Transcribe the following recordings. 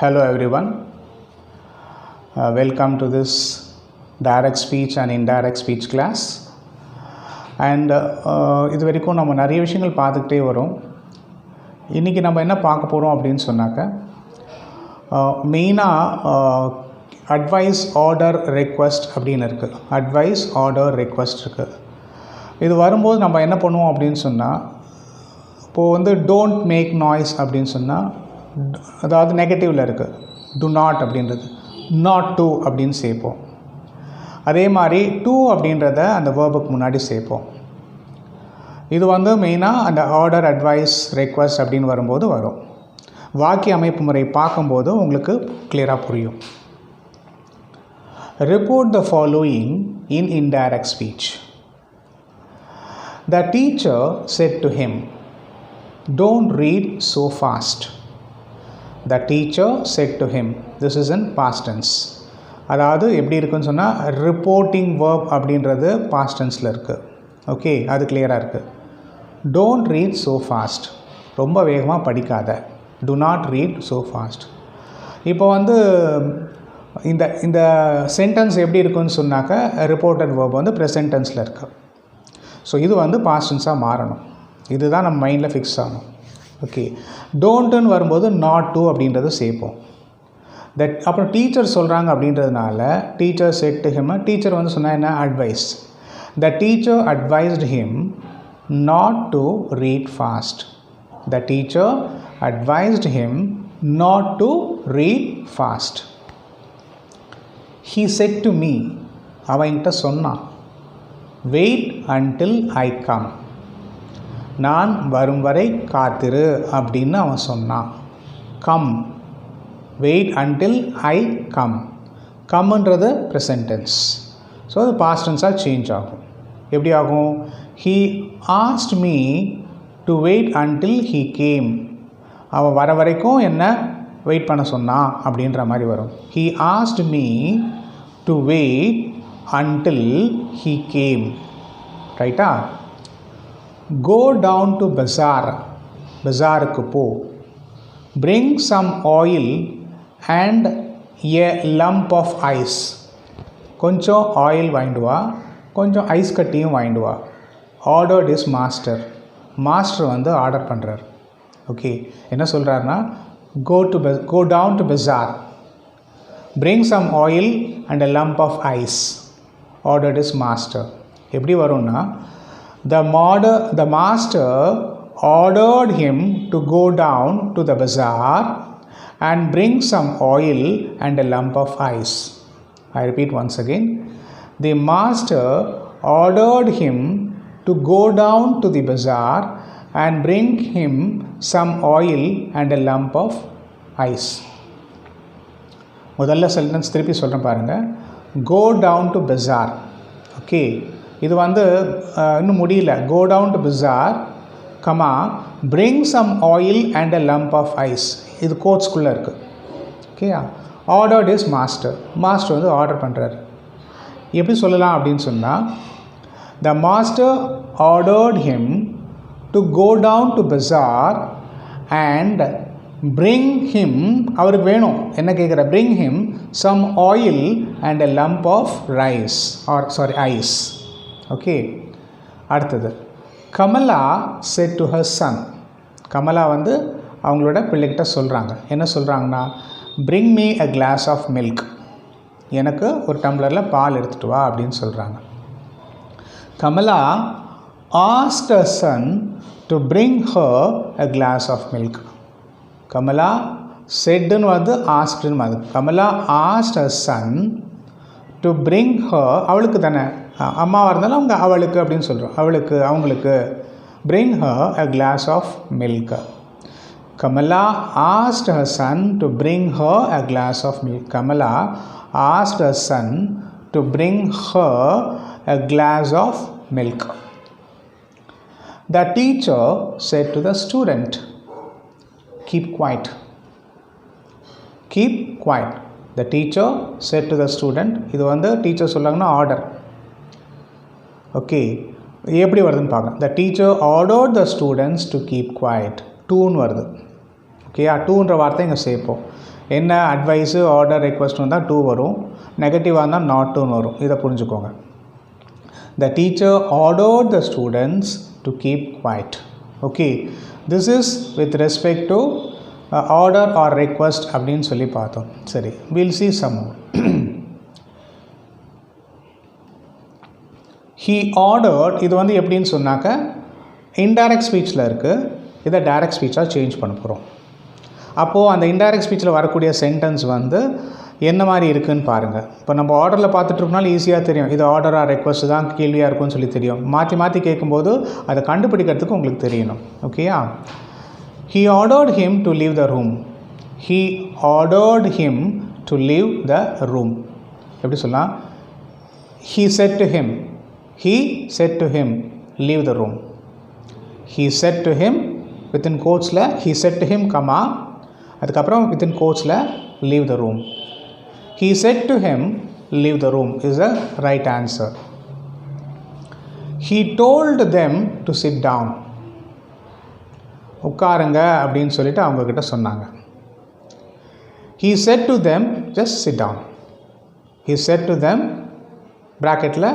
Hello everyone, welcome to this direct speech and indirect speech class. And இது வரைக்கும் நம்ம நிறைய விஷயங்கள் பார்த்துக்கிட்டே வரோம். இன்றைக்கி நம்ம என்ன பார்க்க போகிறோம் அப்படின்னு சொன்னாக்க மெயினாக அட்வைஸ் ஆர்டர் ரெக்வெஸ்ட் அப்படின்னு இருக்குது. அட்வைஸ் ஆர்டர் ரெக்வெஸ்ட் இருக்குது. இது வரும்போது நம்ம என்ன பண்ணுவோம் அப்படின்னு சொன்னால், இப்போது டோன்ட் மேக் நாய்ஸ் அப்படின்னு சொன்னால், அதாவது நெகட்டிவில் இருக்குது டு நாட் அப்படின்றது, நாட் டு அப்படின்னு சேர்ப்போம். அதே மாதிரி டு அப்படின்றத அந்த வேர்புக்கு முன்னாடி சேர்ப்போம். இது மெயினாக அந்த ஆர்டர் அட்வைஸ் ரெக்வெஸ்ட் அப்படின்னு வரும்போது வரும். வாக்கிய அமைப்பு முறை பார்க்கும்போது உங்களுக்கு கிளியராக புரியும். Report the following in indirect speech. The teacher said to him, don't read so fast. The teacher said to him. This is in past tense. அதாவது எப்படி இருக்குன்னு சொன்னால், ரிப்போர்ட்டிங் வேர்ப் அப்படின்றது பாஸ்ட் டென்ஸில் இருக்குது. ஓகே, அது கிளியராக இருக்குது. டோன்ட் ரீட் ஸோ ஃபாஸ்ட், ரொம்ப வேகமாக படிக்காத. To not read so fast. இப்போ இந்த இந்த சென்டென்ஸ் எப்படி இருக்குன்னு சொன்னாக்க, ரிப்போர்ட்டட் வேர்ப் ப்ரெசன்ட் டென்ஸில் இருக்குது. ஸோ இது பாஸ்ட் டென்ஸாக மாறணும். இதுதான் நம்ம மைண்டில் ஃபிக்ஸ் ஆகணும். ஓகே, டோன்ட்டுன்னு வரும்போது நாட் டு அப்படின்றத சேர்ப்போம். அப்புறம் டீச்சர் சொல்கிறாங்க அப்படின்றதுனால teacher said to him. Teacher சொன்னால் என்ன, advice. The teacher advised him not to read fast. The teacher advised him not to read fast. He set to me, அவன்கிட்ட சொன்னான், வெயிட் அன்டில் ஐ கம், நான் வரும் வரை காத்திரு அப்படின்னு அவன் சொன்னான். Come, wait until I come. கம்ன்றது ப்ரெசன்ட் டென்ஸ். ஸோ அது பாஸ்ட் டென்ஸாக சேஞ்ச் ஆகும். எப்படி ஆகும்? He asked me to wait until he came. அவன் வர வரைக்கும் என்ன வெயிட் பண்ண சொன்னான் அப்படின்ற மாதிரி வரும். He asked me to wait until he came. ரைட்டா? Go down to bazaar. பஜாருக்கு போ. Bring some oil and a lump of ice. கொஞ்சம் ஆயில் வாங்கிட்டு வா, கொஞ்சம் ஐஸ் கட்டியும் வாங்கிட்டு வா. Ordered his master. Master order பண்ணுறார். ஓகே, என்ன சொல்கிறாருன்னா, go down to bazaar. Bring some oil and a lump of ice. Ordered his master. எப்படி வரும்னா, The master ordered him to go down to the bazaar and bring some oil and a lump of ice. I repeat once again. The master ordered him to go down to the bazaar and bring him some oil and a lump of ice. முதல்ல sentence திருப்பி சொல்கிறேன் பாருங்கள். Go down to bazaar. Okay, இது இன்னும் முடியல. Go down to bazaar, comma, bring some oil and a lump of ice. இது கோட்ஸ்குள்ளே இருக்குது. ஓகேயா? Ordered is master. Master order பண்ணுறாரு. எப்படி சொல்லலாம் அப்படின்னு சொன்னால், the master ordered him to go down to bazaar and bring him, அவருக்கு வேணும் என்ன கேட்குற, bring him some oil and a lump of ice. Okay, அடுத்தது, Kamala said to her son. Kamala அவங்களோட பிள்ளைகிட்ட சொல்கிறாங்க. என்ன சொல்கிறாங்கன்னா, bring me a glass of milk. எனக்கு ஒரு டம்ளரில் பால் எடுத்துகிட்டு வா அப்படின்னு சொல்கிறாங்க. Kamala asked her son to bring her a glass of milk. Kamala செட்டுன்னு ஆஸ்க்டுன்னு Kamala asked her son to bring her, அவளுக்கு தானே, அம்மாவாக இருந்தாலும் அவளுக்கு அப்படின்னு சொல்கிறோம். அவங்களுக்கு bring her a glass of milk. Kamala asked her son to bring her a glass of milk. Kamala asked her son to bring her a glass of milk. The teacher said to the student, keep quiet. Keep quiet. The teacher said to the student. இது teacher சொல்லாங்கன்னா order. Okay, எப்படி வருதுன்னு பார்க்கலாம். The teacher ordered the students to keep quiet. டூன்னு வருது. ஓகேயா? டூன்ற வார்த்தை இங்கே சேர்ப்போம். என்ன அட்வைஸு ஆர்டர் ரெக்வஸ்ட் வந்தால் டு வரும், நெகட்டிவாக இருந்தால் நாட் டுன்னு வரும். இதை புரிஞ்சுக்கோங்க. The teacher ordered the students to keep quiet. Okay, this is with respect to order or request அப்படின்னு சொல்லி பார்த்தோம். சரி, we'll see some more. He ordered, இது வந்து எப்படின்னு சொன்னாக்க இன்டைரக்ட் ஸ்பீச்சில் இருக்குது, இதை டைரக்ட் ஸ்பீச்சாக சேஞ்ச் பண்ண போகிறோம். அப்போது அந்த இன்டைரக்ட் ஸ்பீச்சில் வரக்கூடிய சென்டென்ஸ் வந்து என்ன மாதிரி இருக்குதுன்னு பாருங்கள். இப்போ நம்ம ஆர்டரில் பார்த்துட்ருக்கனால ஈஸியாக தெரியும், இது ஆர்டராக ரெக்வஸ்ட் தான் கேள்வியாக இருக்கும்னு சொல்லி தெரியும். மாற்றி மாற்றி கேட்கும்போது அதை கண்டுபிடிக்கிறதுக்கு உங்களுக்கு தெரியணும். ஓகேயா? He ordered him to leave the room. He ordered him to leave the room. எப்படி சொல்லலாம்? He said to him. He said to him, leave the room. He said to him, within quotesல he said to him, comma, அதுக்கப்புறம் within quotesல leave the room. He said to him, leave the room is the right answer. He told them to sit down. உட்காருங்க அப்படின்னு சொல்லிட்டு அவங்கக்கிட்ட சொன்னாங்க. He said to them, just sit down. He said to them, bracketல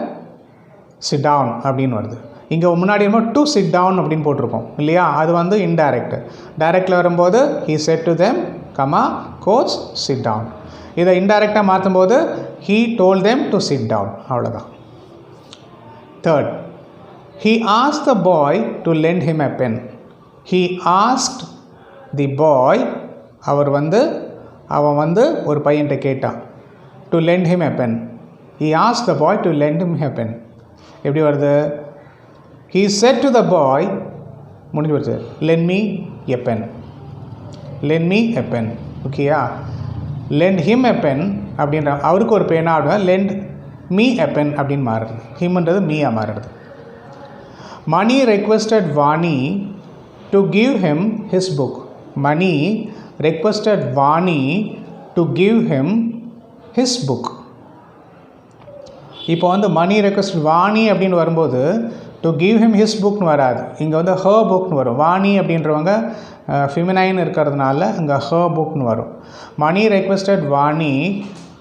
sit down அப்படின்னு வருது. இங்கே முன்னாடி என்னமோ டு சிட் டவுன் அப்படின்னு போட்டிருக்கோம் இல்லையா? அது வந்து இன்டைரக்ட். டைரக்டில் வரும்போது he said to them, comma, quotes, sit down. இதை இன்டைரக்டாக மாற்றும்போது he told them to sit down. அவ்வளோதான். Third, he asked the boy to lend him a pen. He asked the boy, அவன் வந்து ஒரு பையன்கிட்ட கேட்டான், to lend him a pen. He asked the boy to lend him a pen. எப்படி வருது? He said to the boy, முடிஞ்சு வருது, lend me a pen. Lend me a pen. ஓகேயா? lend him a pen அப்படின்ற அவருக்கு ஒரு பேனா அப்படின்னா lend me a pen அப்படின்னு மாறுது. ஹிம்ன்றது மீயா மாறுது. Mani requested Vani to give him his book. Mani requested Vani to give him his book. இப்போ வந்து மணி ரெக்வஸ்ட் வாணி அப்படின்னு வரும்போது டு கிவ் ஹிம் ஹிஸ் புக்னு வராது, இங்கே வந்து ஹர் புக்னு வரும். வாணி அப்படின்றவங்க ஃபிமினைன் இருக்கிறதுனால இங்கே ஹர் புக்னு வரும். Mani requested Vani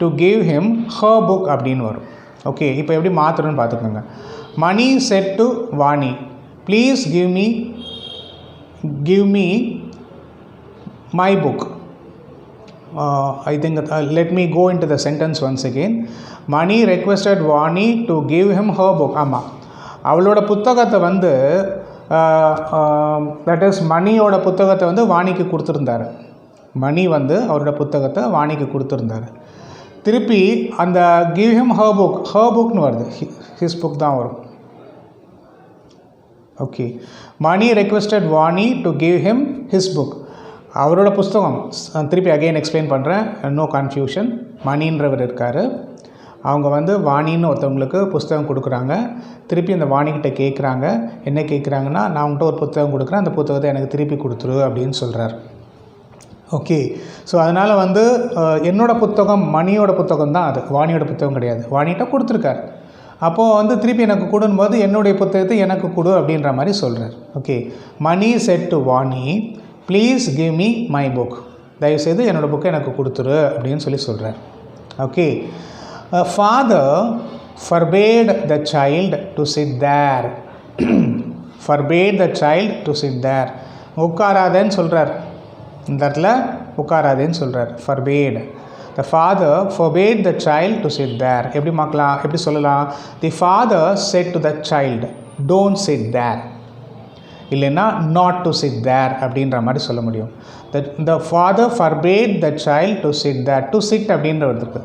to give him her book அப்படின்னு வரும். ஓகே, இப்போ எப்படி மாற்றணும்னு பார்த்துக்கோங்க. Mani said to Vani, please give me my book. I think let me go into the sentence once again. Mani requested Vani to give him her book. ஆமாம், அவளோட புத்தகத்தை வந்து தட் இஸ் மணியோட புத்தகத்தை வந்து வாணிக்கு கொடுத்துருந்தார். மணி வந்து அவரோட புத்தகத்தை வாணிக்கு கொடுத்துருந்தார். திருப்பி அந்த give him her book, her புக்னு வருது, ஹிஸ் புக் தான் வரும். Okay, Mani requested Vani to give him his book, அவரோட புஸ்தகம். திருப்பி அகெயின் எக்ஸ்பிளைன் பண்ணுறேன், நோ கன்ஃபியூஷன். மணின்றவர் இருக்கார், அவங்க வந்து வாணின்னு ஒருத்தவங்களுக்கு புஸ்தகம் கொடுக்குறாங்க. திருப்பி அந்த வாணிக்கிட்ட கேட்குறாங்க, என்ன கேட்குறாங்கன்னா, நான் உங்கள்கிட்ட ஒரு புத்தகம் கொடுக்குறேன், அந்த புத்தகத்தை எனக்கு திருப்பி கொடுத்துரு அப்படின்னு சொல்கிறார். ஓகே, ஸோ அதனால் வந்து என்னோடய புத்தகம் மணியோட புத்தகம் தான், அது வாணியோட புத்தகம் கிடையாது. வாணிகிட்ட கொடுத்துருக்கார். அப்போது வந்து திருப்பி எனக்கு கொடுக்கும்போது என்னுடைய புத்தகத்தை எனக்கு கொடு அப்படின்ற மாதிரி சொல்கிறார். Okay, Mani said to Vani, please give me my book, தயவுசெய்து என்னோடய புக்கை எனக்கு கொடுத்துரு அப்படின்னு சொல்கிறார். Okay, father forbade the child to sit there. forbade the child to sit there. உட்காராதேன்னு சொல்கிறார், இந்த இடத்துல உட்காராதேன்னு சொல்கிறார். forbade, the father forbade the child to sit there. எப்படி சொல்லலாம்? the father said to the child, don't sit there, இல்லைன்னா not to sit there அப்படின்ற மாதிரி சொல்ல முடியும். the father forbade the child to sit there. to sit அப்படின்றதுக்கு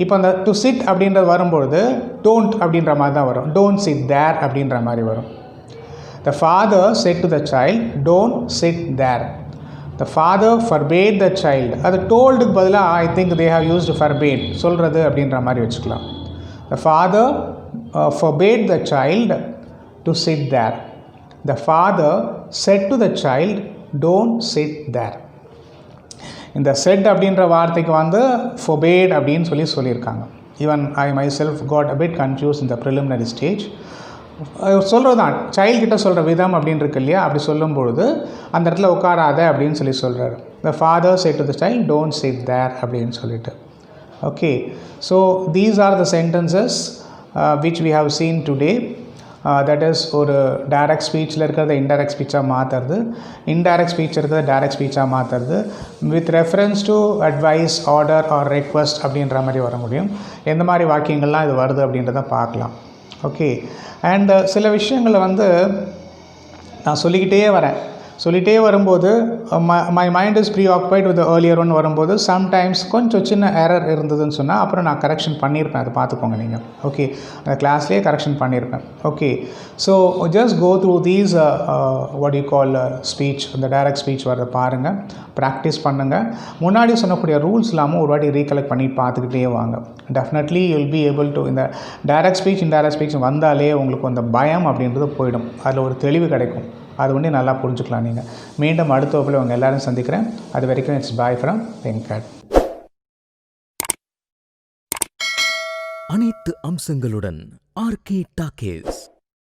இப்போ அந்த டு சிட் அப்படின்றது வரும்பொழுது டோன்ட் அப்படின்ற மாதிரி தான் வரும். டோன்ட் சிட் தேர் அப்படின்ற மாதிரி வரும். The father said to the child, don't sit there. The father forbade the child, அது டோல்டுக்கு பதிலாக I think they have used forbade, சொல்கிறது அப்படின்ற மாதிரி வச்சுக்கலாம். The father forbade the child to sit there. The father said to the child, don't sit there. இந்த said அப்படின்ற வார்த்தைக்கு வந்து ஃபொபேட் அப்படின்னு சொல்லியிருக்காங்க. Even I myself got a bit confuse இந்த ப்ரிலிமினரி ஸ்டேஜ். சொல்கிறது தான், சைல்ட்கிட்ட சொல்கிற விதம் அப்படின்னு இருக்கு இல்லையா, அப்படி சொல்லும்பொழுது அந்த இடத்துல உட்காராத அப்படின்னு சொல்கிறாரு. the father said to the child, don't sit there அப்படின்னு சொல்லிட்டு. Okay, so these are the sentences which we have seen today. That is ஒரு டைரக்ட் ஸ்பீச்சில் இருக்கிறத இன்டைரக்ட் ஸ்பீச்சாக மாற்றுறது, இன்டைரக்ட் ஸ்பீச் இருக்கிறத டைரக்ட் ஸ்பீச்சாக மாற்றுறது, with reference to advice, order or request அப்படின்ற மாதிரி வர முடியும். எந்த மாதிரி வாக்கியங்கள்லாம் இது வருது அப்படின்றத பார்க்கலாம். ஓகே, அண்ட் சில விஷயங்களை வந்து நான் சொல்லிகிட்டே வரும்போது my mind is preoccupied with earlier one வரும்போது சம்டைம்ஸ் கொஞ்சம் சின்ன எரர் இருந்ததுன்னு சொன்னால் அப்புறம் நான் கரெக்ஷன் பண்ணியிருப்பேன், அதை பார்த்துக்கோங்க நீங்கள். ஓகே, அந்த கிளாஸ்லேயே கரெக்ஷன் பண்ணியிருப்பேன். Okay, so just go through these what you call speech, இந்த டைரக்ட் ஸ்பீச் வரதை பாருங்கள், ப்ராக்டிஸ் பண்ணுங்கள். முன்னாடி சொன்னக்கூடிய ரூல்ஸ் இல்லாமல் ஒரு வாட்டி ரீகலெக்ட் பண்ணி பார்த்துக்கிட்டே வாங்க. Definitely you will be able to, இந்த டைரக்ட் ஸ்பீச் இன்டைரக்ட் ஸ்பீச் வந்தாலே உங்களுக்கு அந்த பயம் அப்படின்றது போயிடும், அதில் ஒரு தெளிவு கிடைக்கும். அது வந்து நல்லா புரிஞ்சுக்கலாம் நீங்கள். மீண்டும் அடுத்த வகுப்பில் உங்கள் எல்லோரும் சந்திக்கிறேன். அது வரைக்கும் இட்ஸ் பாய் ஃப்ரம் வெங்கட். அனைத்து அம்சங்களுடன் ஆர்கே டாக்கீஸ்.